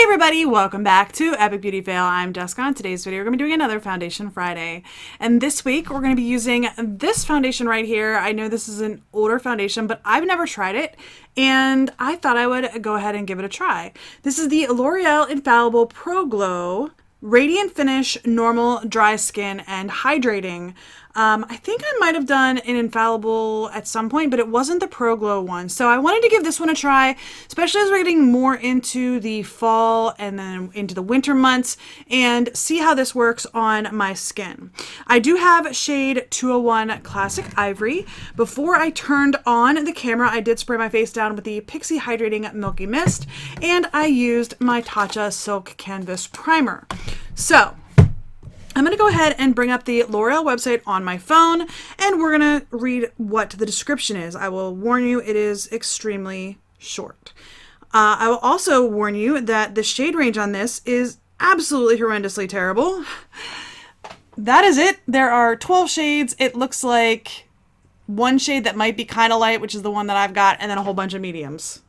Hey everybody, welcome back to Epic Beauty Fail. I'm Jessica. In today's video, we're going to be doing another Foundation Friday. And this week, we're going to be using this foundation right here. I know this is an older foundation, but I've never tried it. And I thought I would go ahead and give it a try. This is the L'Oreal Infallible Pro Glow Radiant Finish, Normal, Dry Skin, and Hydrating. I think I might have done an Infallible at some point, but it wasn't the Pro Glow one. So I wanted to give this one a try, especially as we're getting more into the fall and then into the winter months, and see how this works on my skin. I do have shade 201 Classic Ivory. Before I turned on the camera, I did spray my face down with the Pixie Hydrating Milky Mist, and I used my Tatcha Silk Canvas Primer. So I'm going to go ahead and bring up the L'Oreal website on my phone, and we're going to read what the description is. I will warn you, it is extremely short. I will also warn you that the shade range on this is absolutely horrendously terrible. That is it. There are 12 shades. It looks like one shade that might be kind of light, which is the one that I've got, and then a whole bunch of mediums.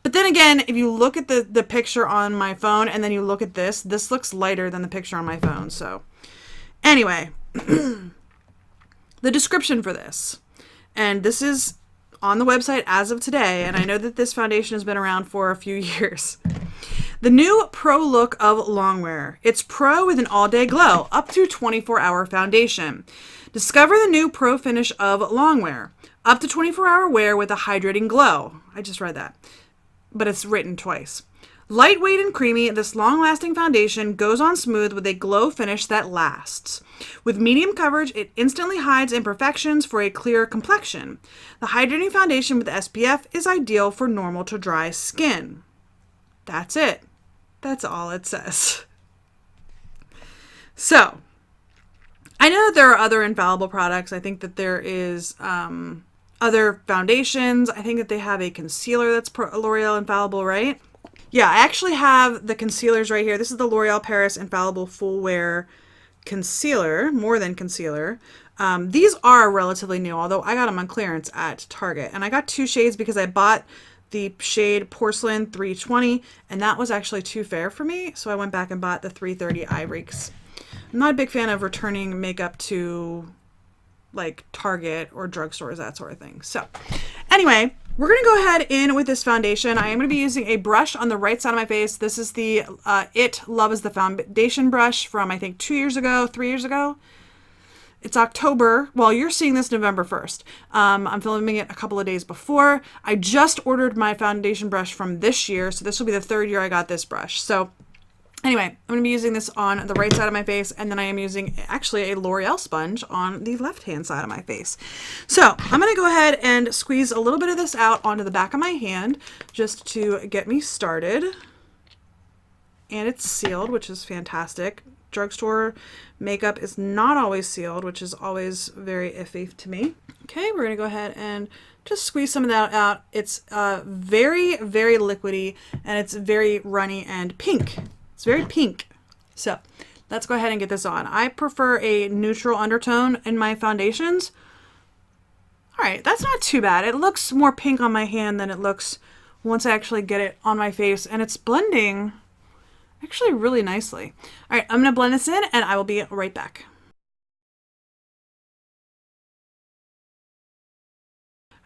But then again, if you look at the picture on my phone and then you look at this looks lighter than the picture on my phone. So anyway, the description for this, and this is on the website as of today, and I know that this foundation has been around for a few years. The new Pro look of Longwear. It's Pro with an all-day glow, up to 24-hour foundation. Discover the new Pro finish of Longwear. Up to 24-hour wear with a hydrating glow. I just read that, but it's written twice. Lightweight and creamy, this long-lasting foundation goes on smooth with a glow finish that lasts. With medium coverage, it instantly hides imperfections for a clear complexion. The hydrating foundation with SPF is ideal for normal to dry skin. That's it. That's all it says. So, I know that there are other Infallible products. I think that there is other foundations. I think that they have a concealer that's L'Oreal Infallible, right? Yeah, I actually have the concealers right here. This is the L'Oreal Paris Infallible Full Wear Concealer, more than concealer. These are relatively new, although I got them on clearance at Target. And I got two shades because I bought the shade Porcelain 320, and that was actually too fair for me. So I went back and bought the 330 Ivory. I'm not a big fan of returning makeup to like Target or drugstores, that sort of thing. So anyway, we're going to go ahead in with this foundation. I am going to be using a brush on the right side of my face. This is the Love is the Foundation brush from, I think, 2 years ago, 3 years ago. It's October. Well, you're seeing this November 1st. I'm filming it a couple of days before. I just ordered my foundation brush from this year, so this will be the third year I got this brush. So anyway, I'm going to be using this on the right side of my face, and then I am using actually a L'Oreal sponge on the left-hand side of my face. So I'm going to go ahead and squeeze a little bit of this out onto the back of my hand just to get me started. And it's sealed, which is fantastic. Drugstore makeup is not always sealed, which is always very iffy to me. Okay, we're going to go ahead and just squeeze some of that out. It's very, very liquidy, and it's very runny and pink. It's very pink. So let's go ahead and get this on. I prefer a neutral undertone in my foundations. All right, that's not too bad. It looks more pink on my hand than it looks once I actually get it on my face, and it's blending actually really nicely. All right, I'm gonna blend this in and I will be right back.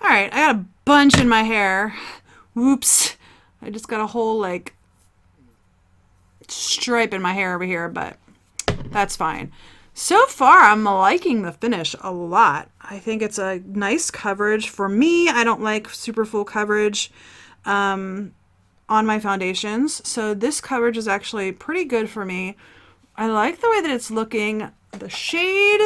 All right, I got a bunch in my hair. Whoops. I just got a whole like stripe in my hair over here, but that's fine. So far, I'm liking the finish a lot. I think it's a nice coverage. For me, I don't like super full coverage on my foundations, so this coverage is actually pretty good for me. I like the way that it's looking. The shade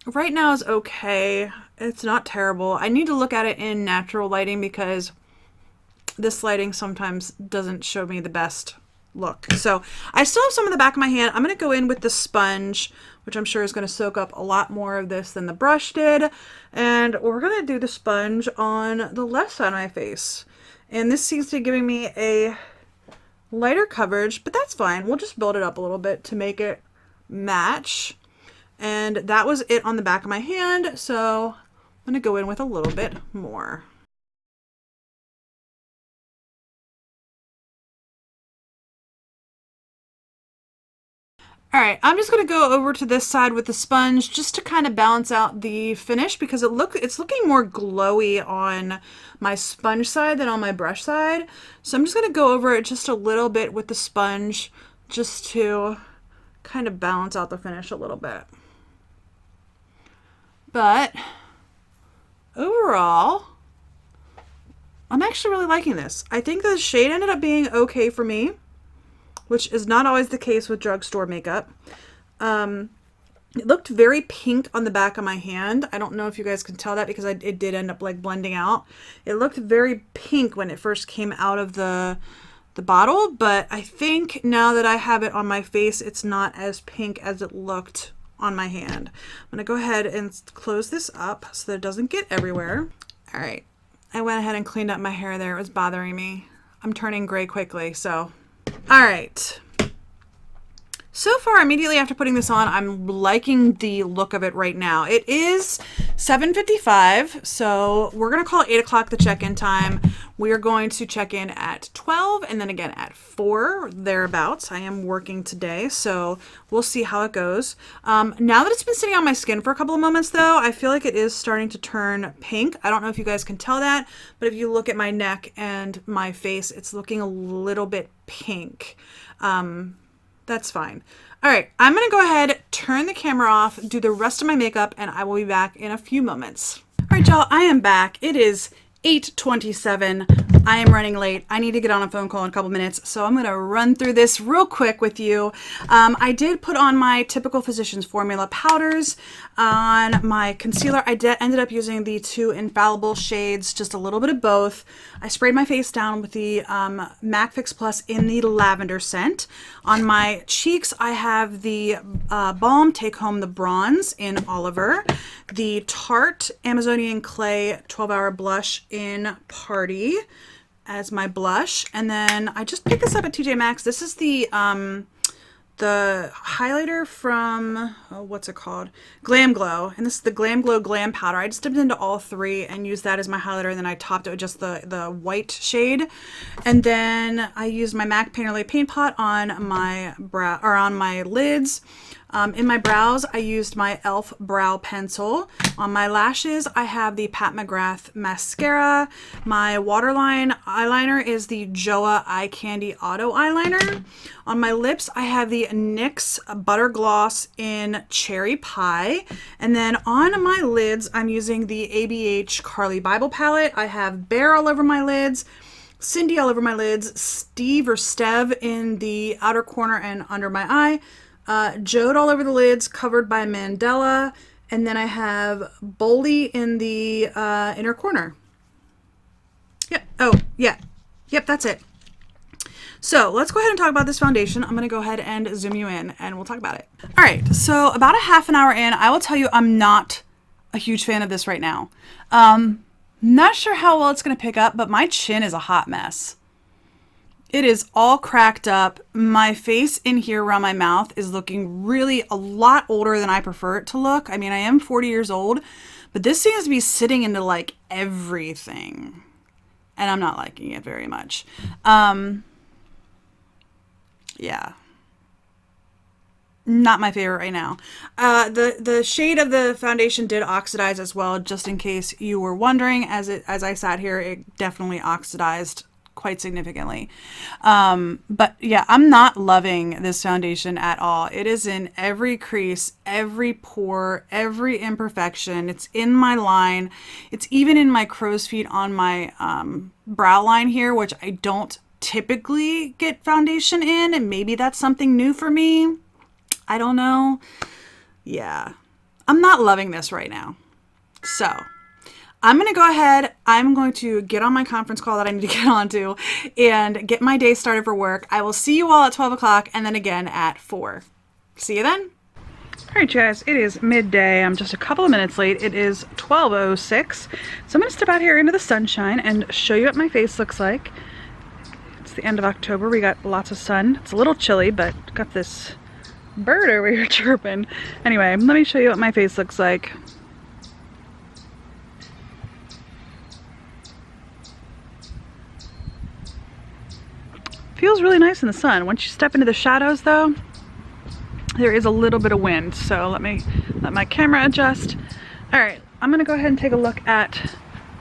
right now is okay. It's not terrible. I need to look at it in natural lighting because this lighting sometimes doesn't show me the best look. So I still have some in the back of my hand. I'm going to go in with the sponge, which I'm sure is going to soak up a lot more of this than the brush did. And we're going to do the sponge on the left side of my face. And this seems to be giving me a lighter coverage, but that's fine. We'll just build it up a little bit to make it match. And that was it on the back of my hand. So I'm going to go in with a little bit more. All right, I'm just going to go over to this side with the sponge just to kind of balance out the finish because it's looking more glowy on my sponge side than on my brush side. So I'm just going to go over it just a little bit with the sponge just to kind of balance out the finish a little bit. But overall, I'm actually really liking this. I think the shade ended up being okay for me, which is not always the case with drugstore makeup. It looked very pink on the back of my hand. I don't know if you guys can tell that because it did end up like blending out. It looked very pink when it first came out of the bottle, but I think now that I have it on my face, it's not as pink as it looked on my hand. I'm gonna go ahead and close this up so that it doesn't get everywhere. All right, I went ahead and cleaned up my hair there. It was bothering me. I'm turning gray quickly, so. All right. So far, immediately after putting this on, I'm liking the look of it right now. It is 7:55, so we're going to call 8 o'clock the check-in time. We are going to check in at 12 and then again at 4, thereabouts. I am working today, so we'll see how it goes. Now that it's been sitting on my skin for a couple of moments, though, I feel like it is starting to turn pink. I don't know if you guys can tell that, but if you look at my neck and my face, it's looking a little bit pink. That's fine. All right, I'm gonna go ahead, turn the camera off, do the rest of my makeup, and I will be back in a few moments. All right, y'all, I am back. It is 8:27. I am running late. I need to get on a phone call in a couple minutes, so I'm gonna run through this real quick with you. I did put on my typical Physicians Formula powders. On my concealer, I ended up using the 2 Infallible shades, just a little bit of both. I sprayed my face down with the MAC Fix Plus in the lavender scent. On my cheeks, I have the Balm Take Home the Bronze in Oliver, the Tarte Amazonian Clay 12-Hour Blush in Party as my blush, and then I just picked this up at TJ Maxx. This is the highlighter from, what's it called? Glam Glow. And this is the Glam Glow Glam Powder. I just dipped into all 3 and used that as my highlighter, and then I topped it with just the white shade. And then I used my MAC Painterly Paint Pot on my brow, or on my lids. In my brows, I used my e.l.f. brow pencil. On my lashes, I have the Pat McGrath mascara. My waterline eyeliner is the Joa Eye Candy Auto Eyeliner. On my lips, I have the NYX Butter Gloss in Cherry Pie. And then on my lids, I'm using the ABH Carly Bible palette. I have Bear all over my lids, Cindy all over my lids, Steve or Stev in the outer corner and under my eye, Jode all over the lids, covered by Mandela, and then I have Boldy in the inner corner. Yep. Oh, yeah. Yep, that's it. So let's go ahead and talk about this foundation. I'm going to go ahead and zoom you in, and we'll talk about it. All right, so about a half an hour in, I will tell you I'm not a huge fan of this right now. Not sure how well it's going to pick up, but my chin is a hot mess. It is all cracked up. My face in here around my mouth is looking really a lot older than I prefer it to look. I mean, I am 40 years old, but this seems to be sitting into like everything, and I'm not liking it very much. Yeah. Not my favorite right now. The shade of the foundation did oxidize as well, just in case you were wondering. As I sat here, it definitely oxidized quite significantly. But yeah, I'm not loving this foundation at all. It is in every crease, every pore, every imperfection. It's in my line. It's even in my crow's feet on my brow line here, which I don't typically get foundation in, and maybe that's something new for me. I don't know. Yeah, I'm not loving this right now. So I'm going to go ahead. I'm going to get on my conference call that I need to get onto and get my day started for work. I will see you all at 12 o'clock and then again at 4. See you then. All right, you guys, it is midday. I'm just a couple of minutes late. It is 12:06. So I'm going to step out here into the sunshine and show you what my face looks like. It's the end of October. We got lots of sun. It's a little chilly, but got this bird over here chirping. Anyway, let me show you what my face looks like. Feels really nice in the sun. Once you step into the shadows though, there is a little bit of wind, so let me let my camera adjust. All right, I'm gonna go ahead and take a look at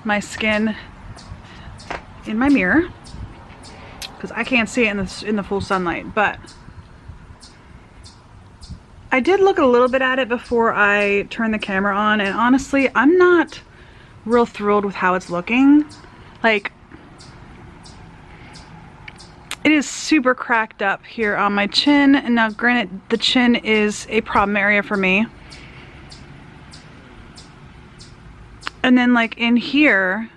my skin in my mirror because I can't see it in the full sunlight, but I did look a little bit at it before I turned the camera on, and honestly, I'm not real thrilled with how it's looking. Like, it is super cracked up here on my chin, and now granted, the chin is a problem area for me. And then like in here,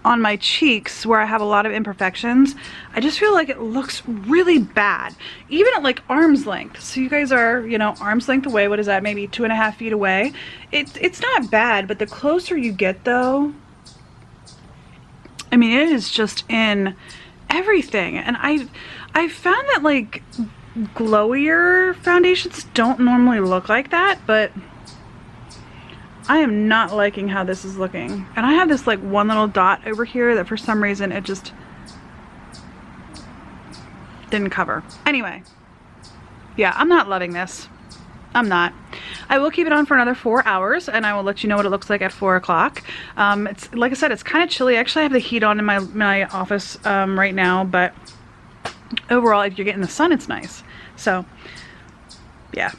on my cheeks where I have a lot of imperfections, I just feel like it looks really bad. Even at like arm's length. So you guys are, you know, arm's length away. What is that? Maybe 2.5 feet away. It's not bad, but the closer you get though, I mean, it is just in everything. And I found that like glowier foundations don't normally look like that, but I am not liking how this is looking. And I have this like one little dot over here that for some reason it just didn't cover. Anyway, yeah, I'm not loving this. I'm not. I will keep it on for another 4 hours and I will let you know what it looks like at 4 o'clock. It's like I said, it's kind of chilly. Actually, I have the heat on in my office right now, but overall, if you're getting the sun, it's nice. So yeah,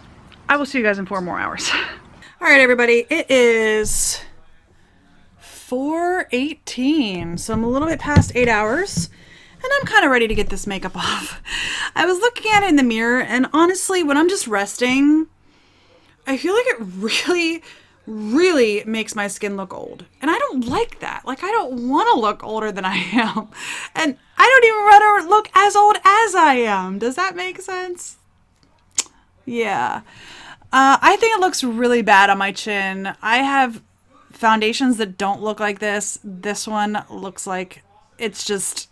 I will see you guys in 4 more hours. All right, everybody, it is 4:18, so I'm a little bit past 8 hours, and I'm kind of ready to get this makeup off. I was looking at it in the mirror, and honestly, when I'm just resting, I feel like it really makes my skin look old, and I don't like that. Like, I don't want to look older than I am, and I don't even want to look as old as I am. Does that make sense? Yeah. I think it looks really bad on my chin. I have foundations that don't look like this. This one looks like it's just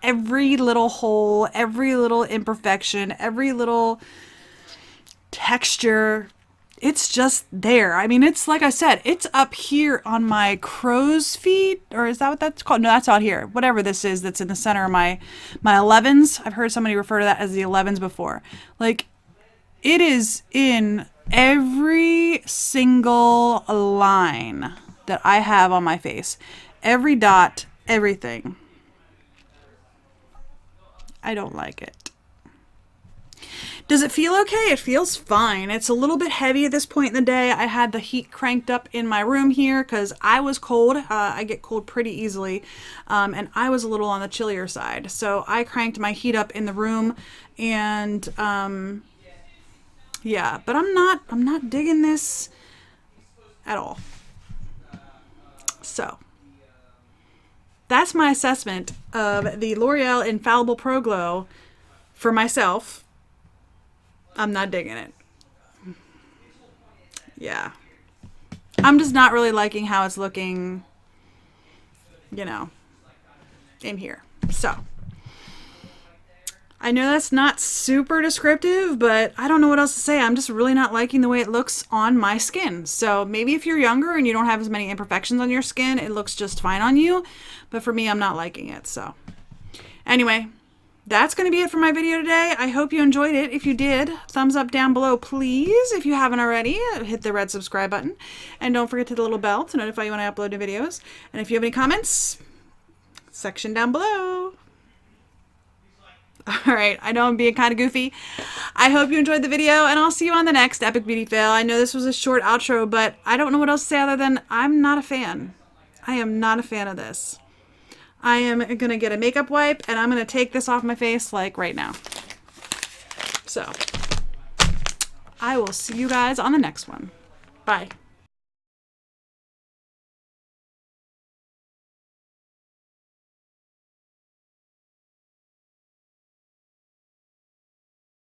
every little hole, every little imperfection, every little texture. It's just there. I mean, it's like I said, it's up here on my crow's feet, or is that what that's called? No, that's out here. Whatever this is that's in the center of my 11s. I've heard somebody refer to that as the 11s before. Like, it is in every single line that I have on my face. Every dot, everything. I don't like it. Does it feel okay? It feels fine. It's a little bit heavy at this point in the day. I had the heat cranked up in my room here because I was cold. I get cold pretty easily. And I was a little on the chillier side. So I cranked my heat up in the room and yeah, but I'm not digging this at all. So that's my assessment of the L'Oreal Infallible Pro Glow for myself. I'm not digging it. Yeah. I'm just not really liking how it's looking, you know, in here. So I know that's not super descriptive, but I don't know what else to say. I'm just really not liking the way it looks on my skin. So maybe if you're younger and you don't have as many imperfections on your skin, it looks just fine on you. But for me, I'm not liking it. So anyway, that's going to be it for my video today. I hope you enjoyed it. If you did, thumbs up down below, please. If you haven't already, hit the red subscribe button. And don't forget to hit the little bell to notify you when I upload new videos. And if you have any comments, section down below. All right, I know I'm being kind of goofy. I hope you enjoyed the video, and I'll see you on the next Epic Beauty Fail. I know this was a short outro, but I don't know what else to say other than I'm not a fan. I am not a fan of this. I am going to get a makeup wipe, and I'm going to take this off my face, like, right now. So, I will see you guys on the next one. Bye.